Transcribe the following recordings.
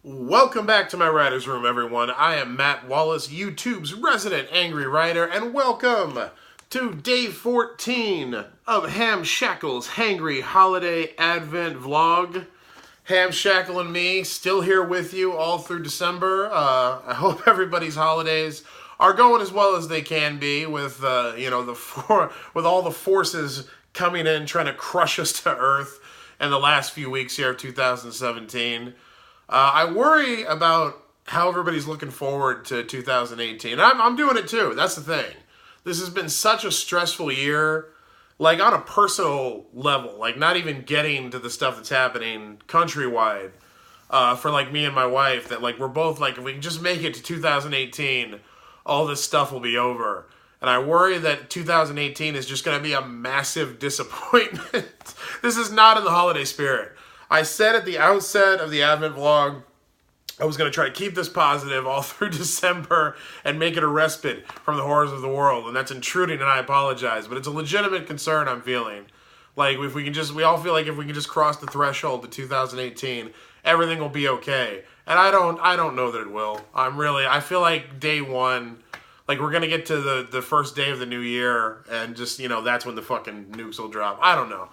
Welcome back to my writer's room, everyone. I am Matt Wallace, YouTube's resident angry writer, and welcome to day 14 of Hamshackle's Hangry Holiday Advent Vlog. Hamshackle and me still here with you all through December. I hope everybody's holidays are going as well as they can be with with all the forces coming in trying to crush us to earth in the last few weeks here of 2017. I worry about how everybody's looking forward to 2018. I'm doing it too. That's the thing. This has been such a stressful year, like on a personal level, like not even getting to the stuff that's happening countrywide for like me and my wife, that like we're both like, if we can just make it to 2018, all this stuff will be over. And I worry that 2018 is just going to be a massive disappointment. This is not in the holiday spirit. I said at the outset of the Advent vlog, I was going to try to keep this positive all through December and make it a respite from the horrors of the world. And that's intruding, and I apologize. But it's a legitimate concern I'm feeling. Like, if we can just, we all feel like if we can just cross the threshold to 2018, everything will be okay. And I don't know that it will. I feel like day one, like we're going to get to the first day of the new year, and just, that's when the fucking nukes will drop. I don't know.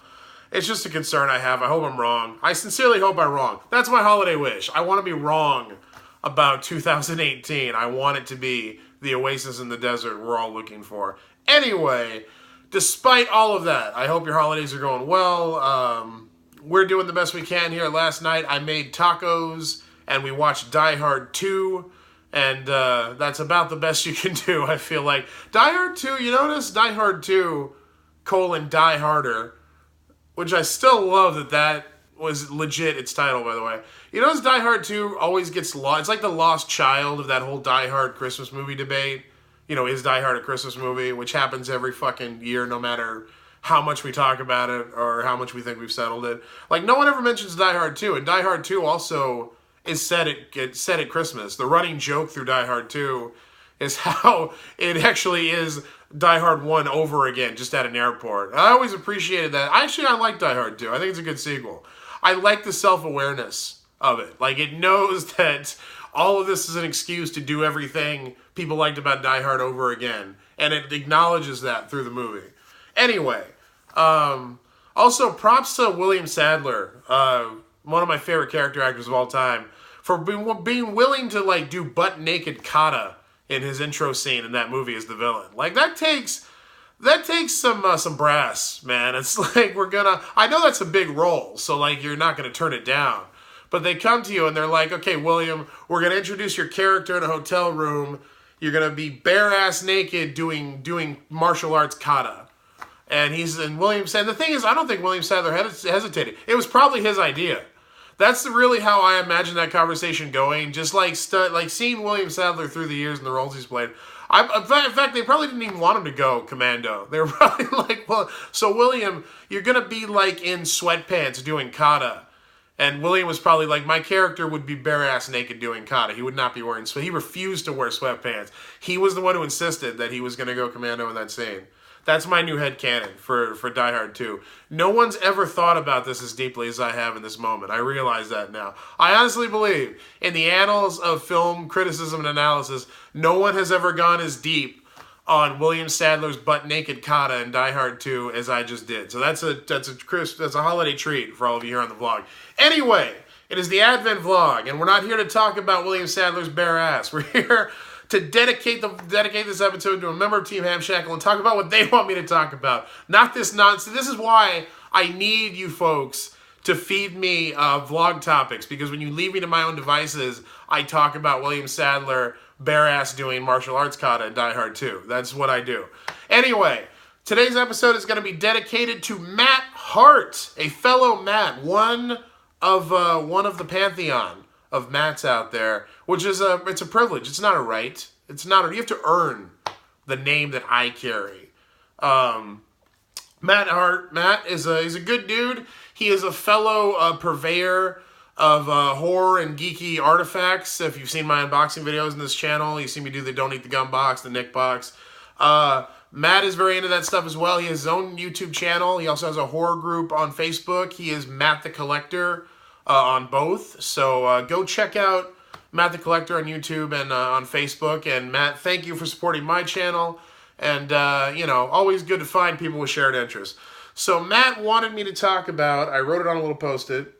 It's just a concern I have. I hope I'm wrong. I sincerely hope I'm wrong. That's my holiday wish. I want to be wrong about 2018. I want it to be the oasis in the desert we're all looking for. Anyway, despite all of that, I hope your holidays are going well. We're doing the best we can here. Last night I made tacos and we watched Die Hard 2. And that's about the best you can do, I feel like. Die Hard 2, you notice? Die Hard 2, Die Harder. Which I still love that was legit its title, by the way. You notice Die Hard 2 always gets lost. It's like the lost child of that whole Die Hard Christmas movie debate. Is Die Hard a Christmas movie? Which happens every fucking year, no matter how much we talk about it or how much we think we've settled it. Like, no one ever mentions Die Hard 2. And Die Hard 2 also is set at Christmas. The running joke through Die Hard 2 is how it actually is Die Hard 1 over again, just at an airport. And I always appreciated that. Actually, I like Die Hard 2. I think it's a good sequel. I like the self-awareness of it. Like, it knows that all of this is an excuse to do everything people liked about Die Hard over again. And it acknowledges that through the movie. Anyway, also props to William Sadler, one of my favorite character actors of all time, for being willing to, like, do butt-naked kata in his intro scene in that movie as the villain. Like, that takes some brass, man. It's like, I know that's a big role, so like you're not gonna turn it down. But they come to you and they're like, okay, William, we're gonna introduce your character in a hotel room. You're gonna be bare-ass naked doing martial arts kata. And William said, the thing is, I don't think William Sadler hesitated. It was probably his idea. That's really how I imagine that conversation going. Just like seeing William Sadler through the years and the roles he's played. In fact, they probably didn't even want him to go commando. They were probably like, well, so William, you're going to be like in sweatpants doing kata. And William was probably like, my character would be bare-ass naked doing kata. He would not be wearing sweatpants. He refused to wear sweatpants. He was the one who insisted that he was going to go commando in that scene. That's my new headcanon for Die Hard 2. No one's ever thought about this as deeply as I have in this moment. I realize that now. I honestly believe, in the annals of film criticism and analysis, no one has ever gone as deep on William Sadler's butt-naked kata in Die Hard 2 as I just did. So that's a holiday treat for all of you here on the vlog. Anyway, it is the Advent vlog, and we're not here to talk about William Sadler's bare ass. We're here to dedicate this episode to a member of Team Hamshackle and talk about what they want me to talk about. Not this nonsense. This is why I need you folks to feed me vlog topics, because when you leave me to my own devices, I talk about William Sadler bare-ass doing martial arts kata in Die Hard 2. That's what I do. Anyway, today's episode is going to be dedicated to Matt Hart, a fellow Matt, one of the pantheon of Matts out there, which is it's a privilege. It's not a right. You have to earn the name that I carry. Matt Hart. Matt is he's a good dude. He is a fellow purveyor of horror and geeky artifacts. If you've seen my unboxing videos in this channel, you see me do the Don't Eat the Gum box, the Nick box. Matt is very into that stuff as well. He has his own YouTube channel. He also has a horror group on Facebook. He is Matt the Collector on both. So go check out Matt the Collector on YouTube and on Facebook. And Matt, thank you for supporting my channel. And, always good to find people with shared interests. So Matt wanted me to talk about, I wrote it on a little Post-it,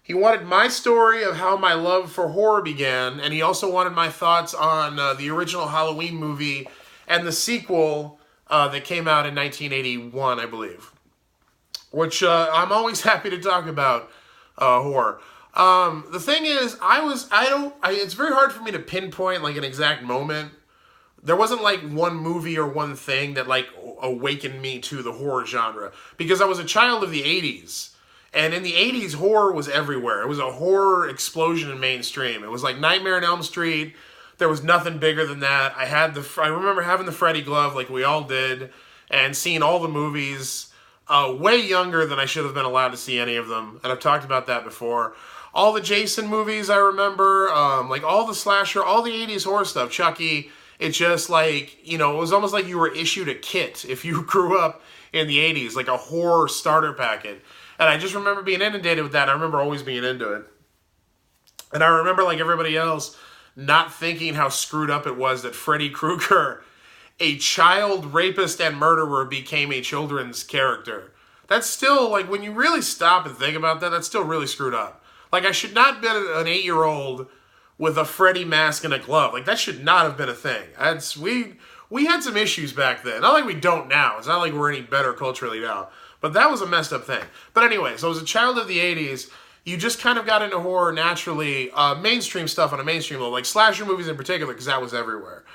he wanted my story of how my love for horror began, and he also wanted my thoughts on the original Halloween movie and the sequel that came out in 1981, I believe. Which I'm always happy to talk about horror. The thing is, it's very hard for me to pinpoint like an exact moment. There wasn't like one movie or one thing that like awakened me to the horror genre, because I was a child of the 80s. And in the 80s, horror was everywhere. It was a horror explosion in mainstream. It was like Nightmare on Elm Street. There was nothing bigger than that. I remember having the Freddy glove like we all did, and seeing all the movies way younger than I should have been allowed to see any of them. And I've talked about that before. All the Jason movies I remember, like all the slasher, all the 80s horror stuff, Chucky. It's just like, it was almost like you were issued a kit if you grew up in the 80s, like a horror starter packet. And I just remember being inundated with that. I remember always being into it. And I remember, like everybody else, not thinking how screwed up it was that Freddy Krueger, a child rapist and murderer, became a children's character. That's still, like, when you really stop and think about that, that's still really screwed up. Like, I should not be an 8-year-old with a Freddy mask and a glove. Like, that should not have been a thing. We had some issues back then. Not like we don't now. It's not like we're any better culturally now. But that was a messed up thing. But anyway, so as a child of the 80s, you just kind of got into horror naturally. Mainstream stuff on a mainstream level, like slasher movies in particular, because that was everywhere.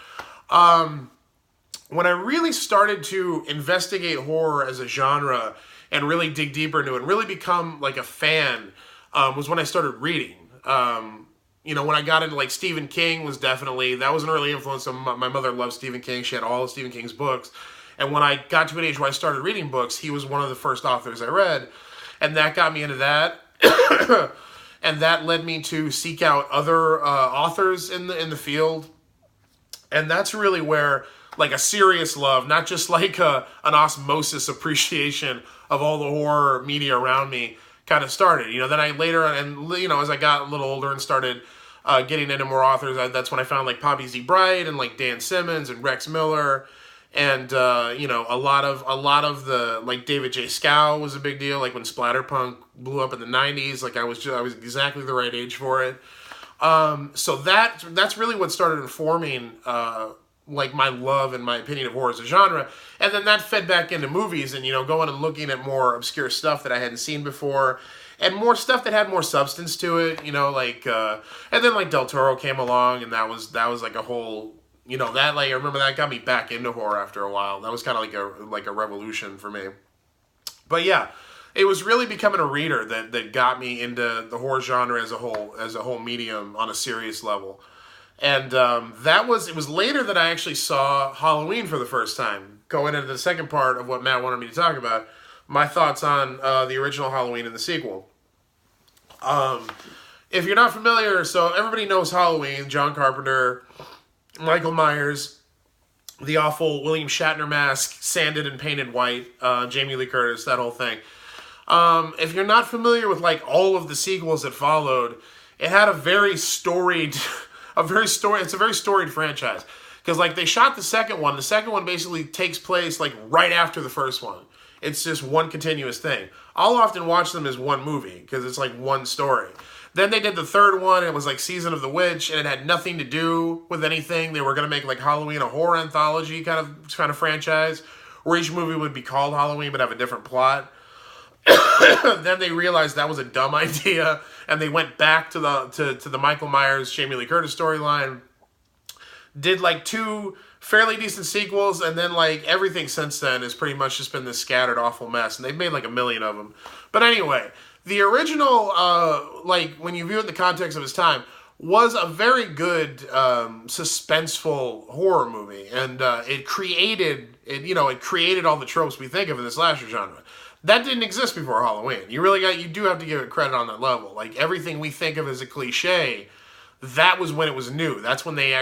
When I really started to investigate horror as a genre and really dig deeper into it and really become like a fan was when I started reading. When I got into like Stephen King that was an early influence. My mother loved Stephen King. She had all of Stephen King's books. And when I got to an age where I started reading books, he was one of the first authors I read. And that got me into that. And that led me to seek out other authors in the field. And that's really where like a serious love, not just like an osmosis appreciation of all the horror media around me, kind of started. Then I later, and as I got a little older and started getting into more authors, that's when I found like Poppy Z. Bride and like Dan Simmons and Rex Miller, and a lot of the like David J. Scow was a big deal. Like when Splatterpunk blew up in the 90s, like I was exactly the right age for it. So that's really what started informing like my love and my opinion of horror as a genre. And then that fed back into movies and, going and looking at more obscure stuff that I hadn't seen before and more stuff that had more substance to it, and then like Del Toro came along and that was like a whole, I remember that got me back into horror after a while. That was kind of like a revolution for me. But yeah, it was really becoming a reader that got me into the horror genre as a whole medium on a serious level. And it was later that I actually saw Halloween for the first time. Going into the second part of what Matt wanted me to talk about, my thoughts on the original Halloween and the sequel. If you're not familiar, so everybody knows Halloween, John Carpenter, Michael Myers, the awful William Shatner mask, sanded and painted white, Jamie Lee Curtis, that whole thing. If you're not familiar with like all of the sequels that followed, it had it's a very storied franchise. Because like they shot the second one basically takes place like right after the first one. It's just one continuous thing. I'll often watch them as one movie because it's like one story. Then they did the third one, and it was like Season of the Witch, and it had nothing to do with anything. They were going to make like Halloween a horror anthology kind of franchise, where each movie would be called Halloween but have a different plot. Then they realized that was a dumb idea, and they went back to the Michael Myers, Jamie Lee Curtis storyline. Did like 2 fairly decent sequels, and then like everything since then has pretty much just been this scattered awful mess, and they've made like 1 million of them. But anyway, the original, like when you view it in the context of its time, was a very good suspenseful horror movie, and it created all the tropes we think of in the slasher genre. That didn't exist before Halloween. You do have to give it credit on that level. Like everything we think of as a cliche, that was when it was new. That's when they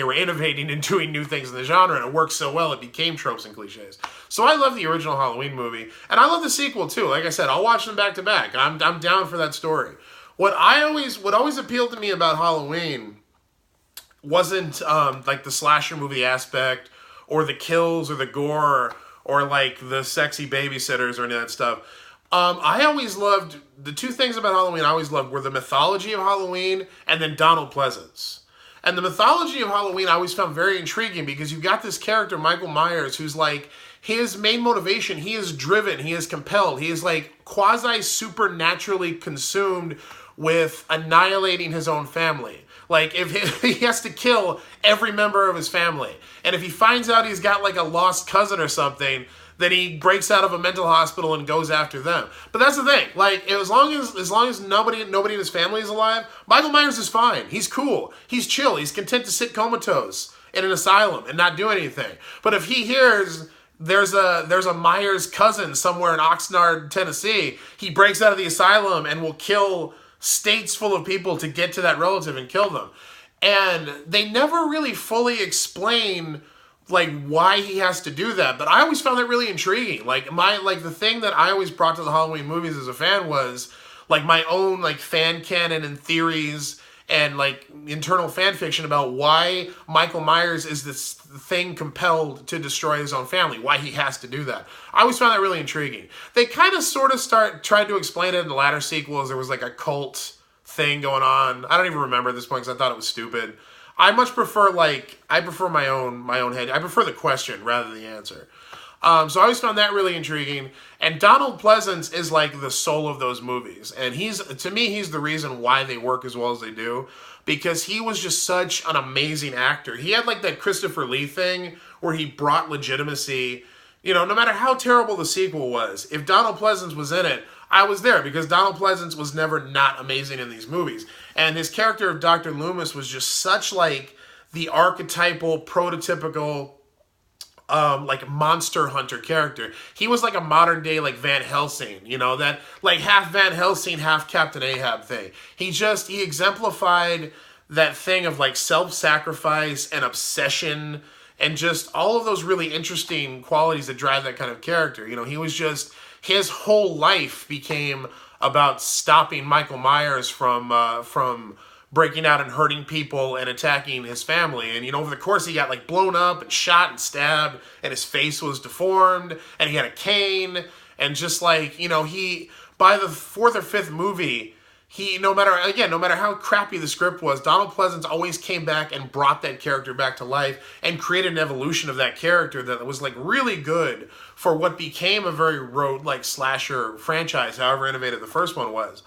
were innovating and doing new things in the genre, and it worked so well it became tropes and cliches. So I love the original Halloween movie, and I love the sequel too. Like I said, I'll watch them back to back. I'm down for that story. What always appealed to me about Halloween wasn't like the slasher movie aspect, or the kills, or the gore, or like the sexy babysitters, or any of that stuff. I always loved, the two things about Halloween I always loved were the mythology of Halloween and then Donald Pleasence. And the mythology of Halloween I always found very intriguing, because you've got this character, Michael Myers, who's like, his main motivation, he is driven, he is compelled, he is like quasi-supernaturally consumed with annihilating his own family. Like, if he has to kill every member of his family. And if he finds out he's got like a lost cousin or something, then he breaks out of a mental hospital and goes after them. But that's the thing. Like, as long as nobody in his family is alive, Michael Myers is fine. He's cool. He's chill. He's content to sit comatose in an asylum and not do anything. But if he hears there's a Myers cousin somewhere in Oxnard, Tennessee, he breaks out of the asylum and will kill states full of people to get to that relative and kill them. And they never really fully explain like why he has to do that, but I always found that really intriguing. Like the thing that I always brought to the Halloween movies as a fan was like my own like fan canon and theories and like internal fan fiction about why Michael Myers is this thing compelled to destroy his own family, why he has to do that. I always found that really intriguing. They kind of sort of tried to explain it in the latter sequels. There was like a cult thing going on. I don't even remember at this point because I thought it was stupid. I much prefer my own head. I prefer the question rather than the answer. So I always found that really intriguing. And Donald Pleasence is like the soul of those movies. And to me, he's the reason why they work as well as they do. Because he was just such an amazing actor. He had like that Christopher Lee thing where he brought legitimacy. You know, no matter how terrible the sequel was, if Donald Pleasence was in it, I was there, because Donald Pleasence was never not amazing in these movies. And his character of Dr. Loomis was just such like the archetypal, prototypical, like monster hunter character. He was like a modern day like Van Helsing, you know, that like half Van Helsing, half Captain Ahab thing. He exemplified that thing of like self-sacrifice and obsession and just all of those really interesting qualities that drive that kind of character. You know, his whole life became about stopping Michael Myers from breaking out and hurting people and attacking his family. And, you know, over the course, he got like blown up and shot and stabbed, and his face was deformed, and he had a cane, and just like, you know, by the fourth or fifth movie, no matter how crappy the script was, Donald Pleasence always came back and brought that character back to life and created an evolution of that character that was like really good for what became a very rote like slasher franchise, however innovative the first one was.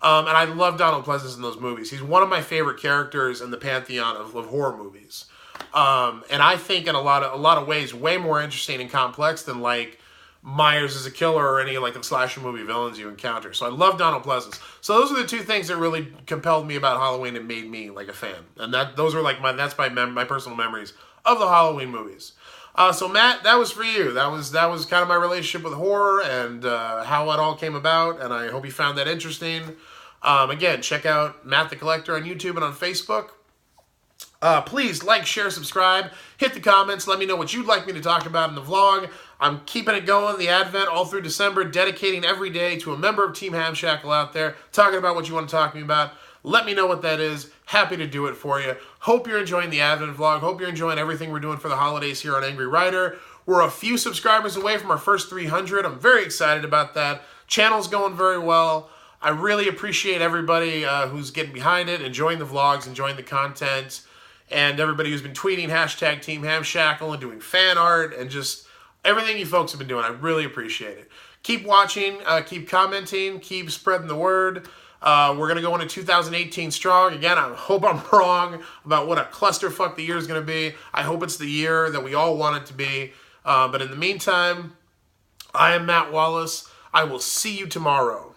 And I love Donald Pleasence in those movies. He's one of my favorite characters in the pantheon of horror movies. And I think in a lot of ways way more interesting and complex than like Myers as a killer or any like the slasher movie villains you encounter. So I love Donald Pleasence. So those are the two things that really compelled me about Halloween and made me like a fan. And those are like my personal memories of the Halloween movies. So Matt, that was for you. That was kind of my relationship with horror and how it all came about. And I hope you found that interesting. Again, check out Matt the Collector on YouTube and on Facebook. Please like, share, subscribe, hit the comments, let me know what you'd like me to talk about in the vlog. I'm keeping it going, the Advent, all through December, dedicating every day to a member of Team Hamshackle out there, talking about what you want to talk to me about. Let me know what that is. Happy to do it for you. Hope you're enjoying the Advent vlog. Hope you're enjoying everything we're doing for the holidays here on Angry Writer. We're a few subscribers away from our first 300. I'm very excited about that. Channel's going very well. I really appreciate everybody who's getting behind it, enjoying the vlogs, enjoying the content, and everybody who's been tweeting hashtag Team Hamshackle and doing fan art and just everything you folks have been doing. I really appreciate it. Keep watching, keep commenting, keep spreading the word. We're going to go into 2018 strong. Again, I hope I'm wrong about what a clusterfuck the year is going to be. I hope it's the year that we all want it to be. But in the meantime, I am Matt Wallace. I will see you tomorrow.